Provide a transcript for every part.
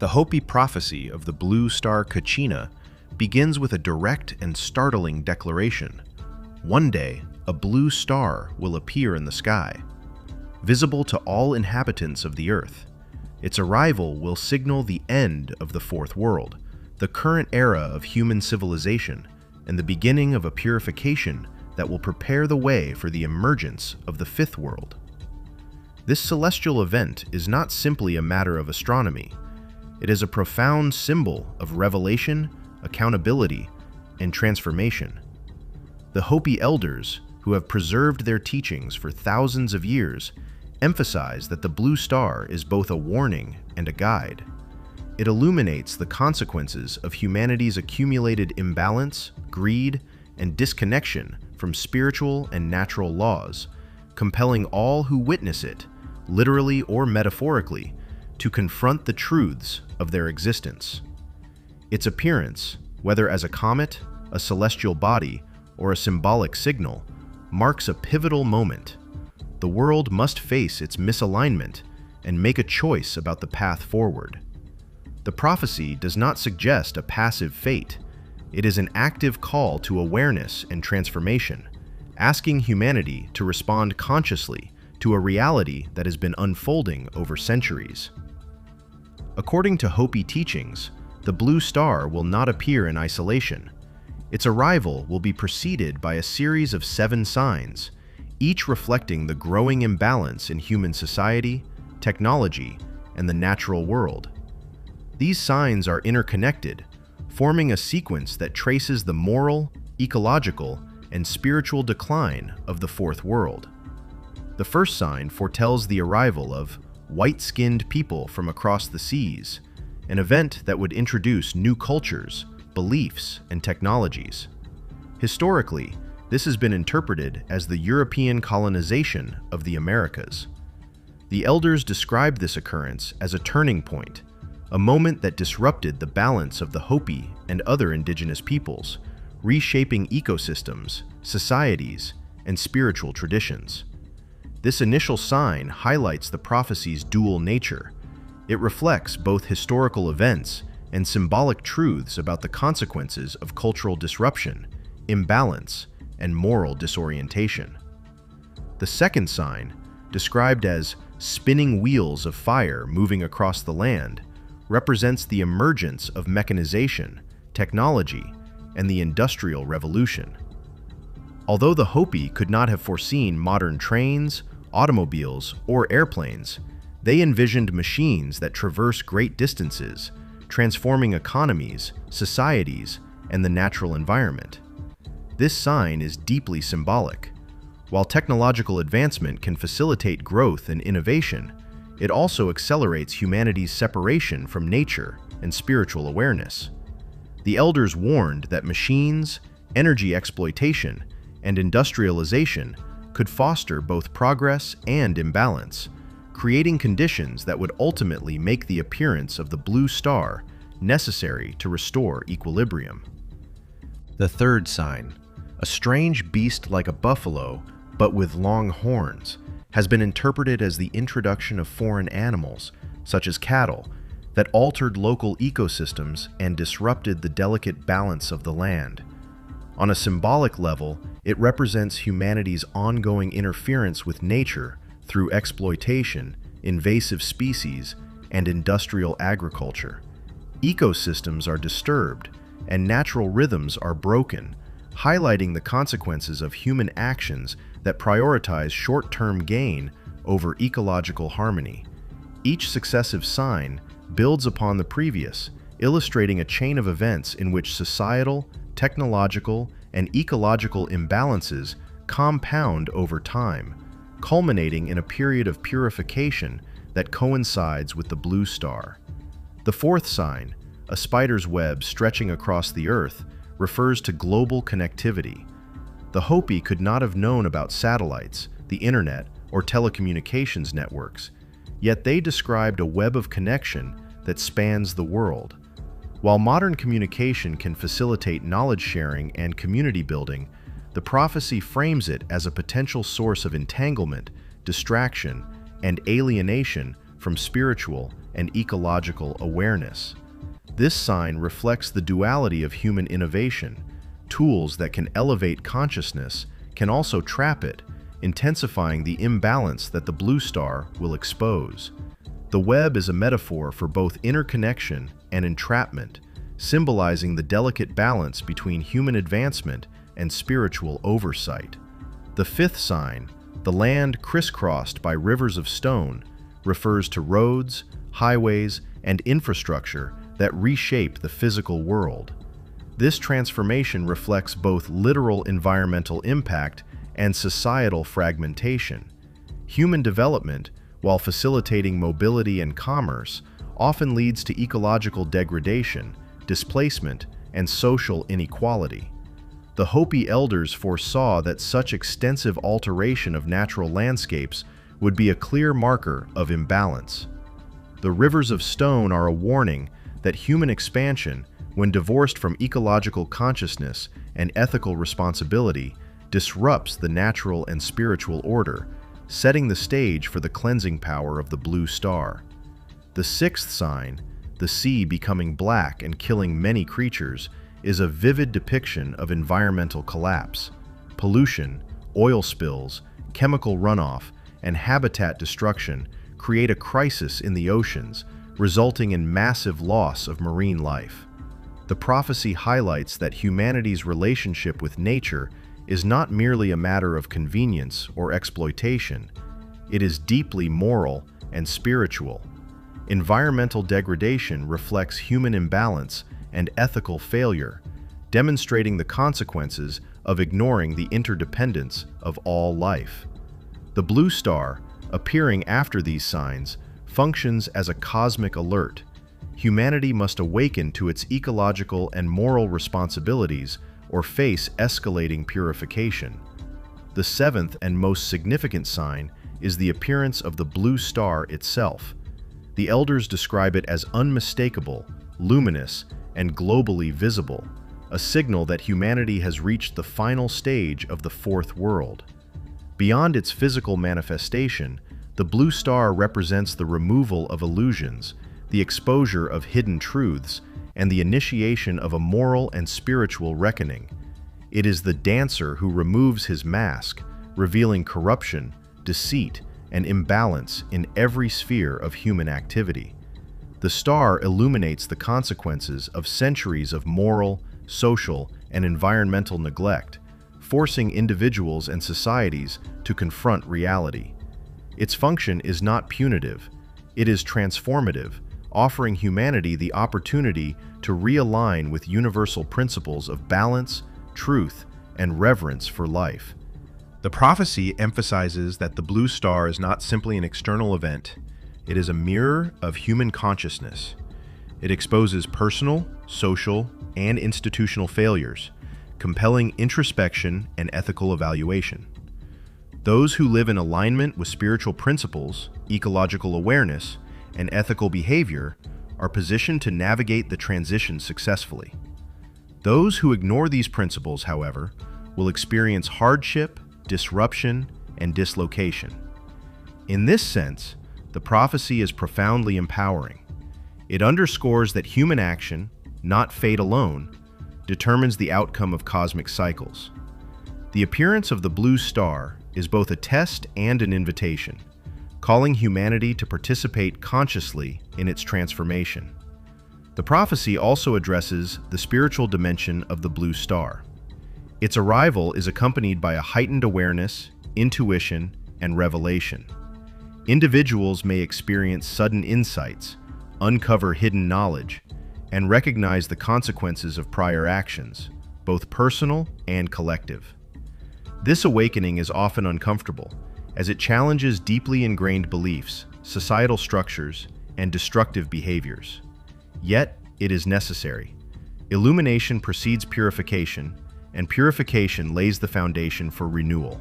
The Hopi prophecy of the Blue Star Kachina begins with a direct and startling declaration. One day, a blue star will appear in the sky, visible to all inhabitants of the earth. Its arrival will signal the end of the Fourth World, the current era of human civilization, and the beginning of a purification that will prepare the way for the emergence of the Fifth World. This celestial event is not simply a matter of astronomy. It is a profound symbol of revelation, accountability, and transformation. The Hopi elders, who have preserved their teachings for thousands of years, emphasize that the blue star is both a warning and a guide. It illuminates the consequences of humanity's accumulated imbalance, greed, and disconnection from spiritual and natural laws, compelling all who witness it, literally or metaphorically, to confront the truths of their existence. Its appearance, whether as a comet, a celestial body, or a symbolic signal, marks a pivotal moment. The world must face its misalignment and make a choice about the path forward. The prophecy does not suggest a passive fate. It is an active call to awareness and transformation, asking humanity to respond consciously to a reality that has been unfolding over centuries. According to Hopi teachings, the blue star will not appear in isolation. Its arrival will be preceded by a series of 7 signs, each reflecting the growing imbalance in human society, technology, and the natural world. These signs are interconnected, forming a sequence that traces the moral, ecological, and spiritual decline of the Fourth World. The first sign foretells the arrival of white-skinned people from across the seas, an event that would introduce new cultures, beliefs, and technologies. Historically, this has been interpreted as the European colonization of the Americas. The elders described this occurrence as a turning point, a moment that disrupted the balance of the Hopi and other indigenous peoples, reshaping ecosystems, societies, and spiritual traditions. This initial sign highlights the prophecy's dual nature. It reflects both historical events and symbolic truths about the consequences of cultural disruption, imbalance, and moral disorientation. The second sign, described as spinning wheels of fire moving across the land, represents the emergence of mechanization, technology, and the Industrial Revolution. Although the Hopi could not have foreseen modern trains, automobiles, or airplanes, they envisioned machines that traverse great distances, transforming economies, societies, and the natural environment. This sign is deeply symbolic. While technological advancement can facilitate growth and innovation, it also accelerates humanity's separation from nature and spiritual awareness. The elders warned that machines, energy exploitation, and industrialization could foster both progress and imbalance, creating conditions that would ultimately make the appearance of the blue star necessary to restore equilibrium. The third sign, a strange beast like a buffalo, but with long horns, has been interpreted as the introduction of foreign animals, such as cattle, that altered local ecosystems and disrupted the delicate balance of the land. On a symbolic level, it represents humanity's ongoing interference with nature through exploitation, invasive species, and industrial agriculture. Ecosystems are disturbed, and natural rhythms are broken, highlighting the consequences of human actions that prioritize short-term gain over ecological harmony. Each successive sign builds upon the previous, illustrating a chain of events in which societal, technological, and ecological imbalances compound over time, culminating in a period of purification that coincides with the blue star. The fourth sign, a spider's web stretching across the earth, refers to global connectivity. The Hopi could not have known about satellites, the internet, or telecommunications networks, yet they described a web of connection that spans the world. While modern communication can facilitate knowledge sharing and community building, the prophecy frames it as a potential source of entanglement, distraction, and alienation from spiritual and ecological awareness. This sign reflects the duality of human innovation. Tools that can elevate consciousness can also trap it, intensifying the imbalance that the blue star will expose. The web is a metaphor for both interconnection and entrapment, symbolizing the delicate balance between human advancement and spiritual oversight. The fifth sign, the land crisscrossed by rivers of stone, refers to roads, highways, and infrastructure that reshape the physical world. This transformation reflects both literal environmental impact and societal fragmentation. Human development, while facilitating mobility and commerce, often leads to ecological degradation, displacement, and social inequality. The Hopi elders foresaw that such extensive alteration of natural landscapes would be a clear marker of imbalance. The rivers of stone are a warning that human expansion, when divorced from ecological consciousness and ethical responsibility, disrupts the natural and spiritual order, setting the stage for the cleansing power of the blue star. The sixth sign, the sea becoming black and killing many creatures, is a vivid depiction of environmental collapse. Pollution, oil spills, chemical runoff, and habitat destruction create a crisis in the oceans, resulting in massive loss of marine life. The prophecy highlights that humanity's relationship with nature is not merely a matter of convenience or exploitation. It is deeply moral and spiritual. Environmental degradation reflects human imbalance and ethical failure, demonstrating the consequences of ignoring the interdependence of all life. The blue star, appearing after these signs, functions as a cosmic alert. Humanity must awaken to its ecological and moral responsibilities or face escalating purification. The seventh and most significant sign is the appearance of the blue star itself. The elders describe it as unmistakable, luminous, and globally visible, a signal that humanity has reached the final stage of the fourth world. Beyond its physical manifestation, the blue star represents the removal of illusions, the exposure of hidden truths, and the initiation of a moral and spiritual reckoning. It is the dancer who removes his mask, revealing corruption, deceit, and imbalance in every sphere of human activity. The star illuminates the consequences of centuries of moral, social, and environmental neglect, forcing individuals and societies to confront reality. Its function is not punitive, it is transformative, offering humanity the opportunity to realign with universal principles of balance, truth, and reverence for life. The prophecy emphasizes that the blue star is not simply an external event, it is a mirror of human consciousness. It exposes personal, social, and institutional failures, compelling introspection and ethical evaluation. Those who live in alignment with spiritual principles, ecological awareness, and ethical behavior are positioned to navigate the transition successfully. Those who ignore these principles, however, will experience hardship, disruption, and dislocation. In this sense, the prophecy is profoundly empowering. It underscores that human action, not fate alone, determines the outcome of cosmic cycles. The appearance of the blue star is both a test and an invitation, calling humanity to participate consciously in its transformation. The prophecy also addresses the spiritual dimension of the blue star. Its arrival is accompanied by a heightened awareness, intuition, and revelation. Individuals may experience sudden insights, uncover hidden knowledge, and recognize the consequences of prior actions, both personal and collective. This awakening is often uncomfortable, as it challenges deeply ingrained beliefs, societal structures, and destructive behaviors. Yet, it is necessary. Illumination precedes purification, and purification lays the foundation for renewal.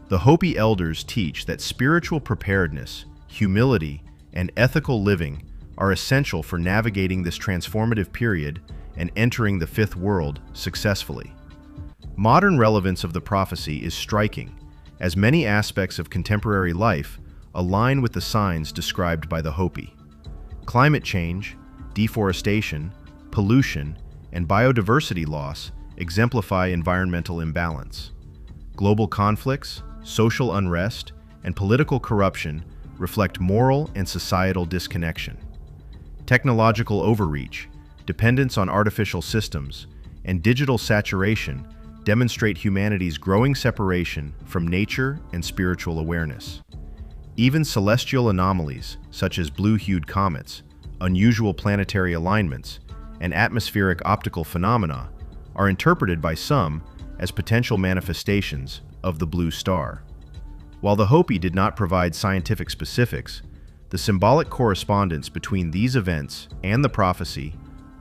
The Hopi elders teach that spiritual preparedness, humility, and ethical living are essential for navigating this transformative period and entering the fifth world successfully. Modern relevance of the prophecy is striking, as many aspects of contemporary life align with the signs described by the Hopi. Climate change, deforestation, pollution, and biodiversity loss exemplify environmental imbalance. Global conflicts, social unrest, and political corruption reflect moral and societal disconnection. Technological overreach, dependence on artificial systems, and digital saturation demonstrate humanity's growing separation from nature and spiritual awareness. Even celestial anomalies, such as blue-hued comets, unusual planetary alignments, and atmospheric optical phenomena, are interpreted by some as potential manifestations of the Blue Star. While the Hopi did not provide scientific specifics, the symbolic correspondence between these events and the prophecy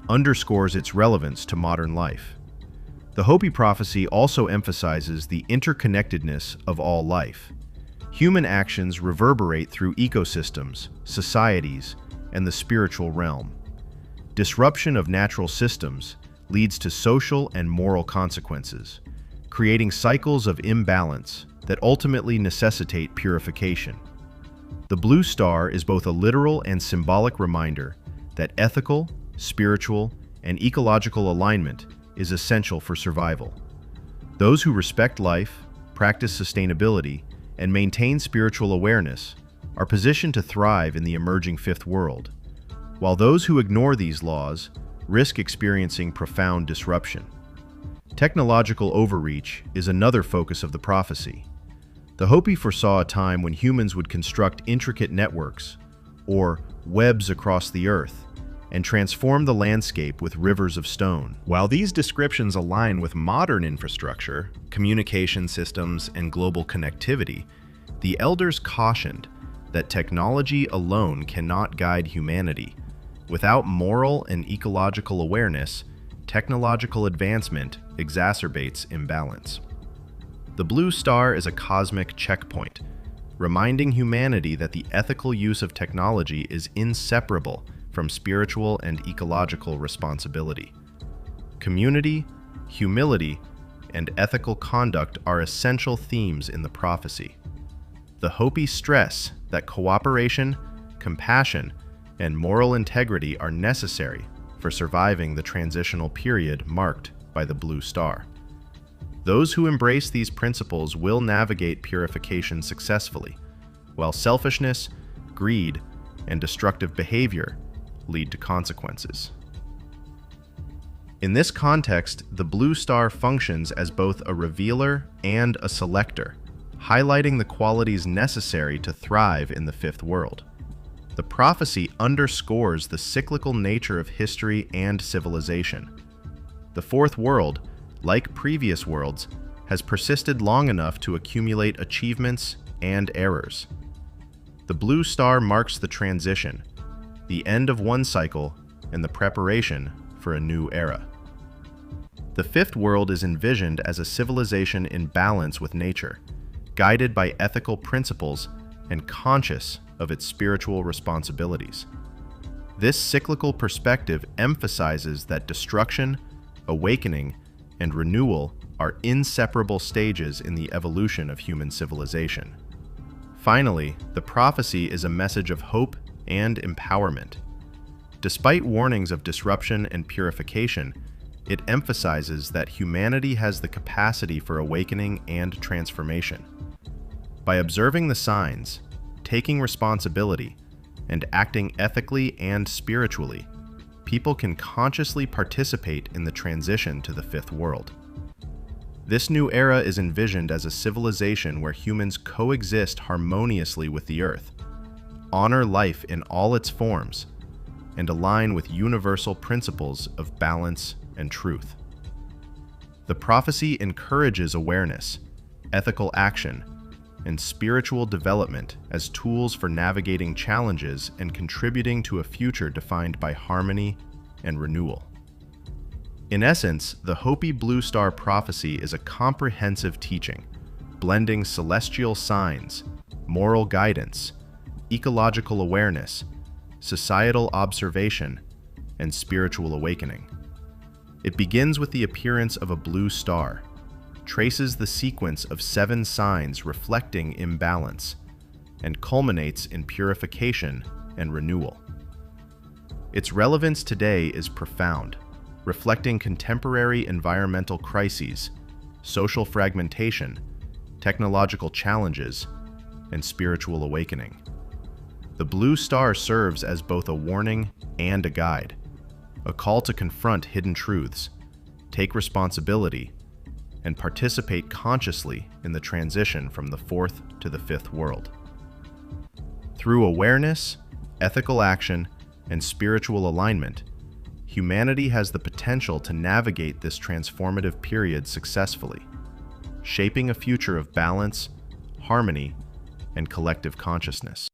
underscores its relevance to modern life. The Hopi prophecy also emphasizes the interconnectedness of all life. Human actions reverberate through ecosystems, societies, and the spiritual realm. Disruption of natural systems leads to social and moral consequences, creating cycles of imbalance that ultimately necessitate purification. The Blue Star is both a literal and symbolic reminder that ethical, spiritual, and ecological alignment is essential for survival. Those who respect life, practice sustainability, and maintain spiritual awareness are positioned to thrive in the emerging fifth world, while those who ignore these laws risk experiencing profound disruption. Technological overreach is another focus of the prophecy. The Hopi foresaw a time when humans would construct intricate networks, or webs across the earth, and transform the landscape with rivers of stone. While these descriptions align with modern infrastructure, communication systems, and global connectivity, the elders cautioned that technology alone cannot guide humanity. Without moral and ecological awareness, technological advancement exacerbates imbalance. The Blue Star is a cosmic checkpoint, reminding humanity that the ethical use of technology is inseparable from spiritual and ecological responsibility. Community, humility, and ethical conduct are essential themes in the prophecy. The Hopi stress that cooperation, compassion, and moral integrity are necessary for surviving the transitional period marked by the Blue Star. Those who embrace these principles will navigate purification successfully, while selfishness, greed, and destructive behavior lead to consequences. In this context, the Blue Star functions as both a revealer and a selector, highlighting the qualities necessary to thrive in the fifth world. The prophecy underscores the cyclical nature of history and civilization. The fourth world, like previous worlds, has persisted long enough to accumulate achievements and errors. The Blue Star marks the transition, the end of one cycle and the preparation for a new era. The fifth world is envisioned as a civilization in balance with nature, guided by ethical principles and conscious of its spiritual responsibilities. This cyclical perspective emphasizes that destruction, awakening, and renewal are inseparable stages in the evolution of human civilization. Finally, the prophecy is a message of hope and empowerment. Despite warnings of disruption and purification, it emphasizes that humanity has the capacity for awakening and transformation. By observing the signs, taking responsibility, and acting ethically and spiritually, people can consciously participate in the transition to the fifth world. This new era is envisioned as a civilization where humans coexist harmoniously with the earth, honor life in all its forms, and align with universal principles of balance and truth. The prophecy encourages awareness, ethical action, and spiritual development as tools for navigating challenges and contributing to a future defined by harmony and renewal. In essence, the Hopi Blue Star prophecy is a comprehensive teaching, blending celestial signs, moral guidance, ecological awareness, societal observation, and spiritual awakening. It begins with the appearance of a blue star, traces the sequence of 7 signs reflecting imbalance, and culminates in purification and renewal. Its relevance today is profound, reflecting contemporary environmental crises, social fragmentation, technological challenges, and spiritual awakening. The Blue Star serves as both a warning and a guide, a call to confront hidden truths, take responsibility, and participate consciously in the transition from the fourth to the fifth world. Through awareness, ethical action, and spiritual alignment, humanity has the potential to navigate this transformative period successfully, shaping a future of balance, harmony, and collective consciousness.